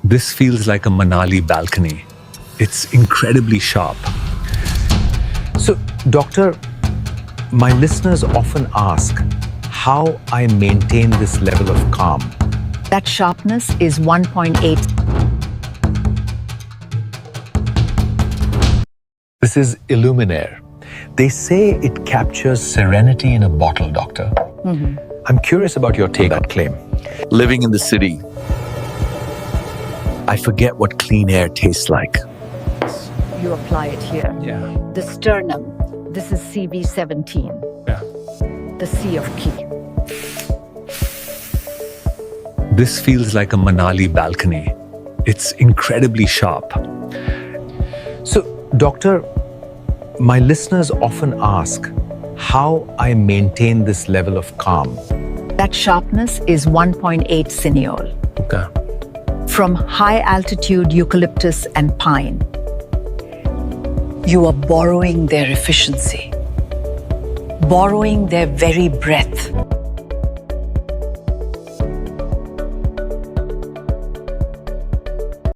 This feels like a Manali balcony. It's incredibly sharp. So, doctor, my listeners often ask how I maintain this level of calm. That sharpness is 1.8. This is IlluminAir. They say it captures serenity in a bottle, doctor. I'm curious about your take on that claim. Living in the city, I forget what clean air tastes like. You apply it here. Yeah. The sternum, this is CV17, Yeah. the C of key. This feels like a Manali balcony. It's incredibly sharp. So, doctor, my listeners often ask how I maintain this level of calm. That sharpness is 1.8 cineol. Okay. From high altitude eucalyptus and pine. You are borrowing their efficiency, borrowing their very breath.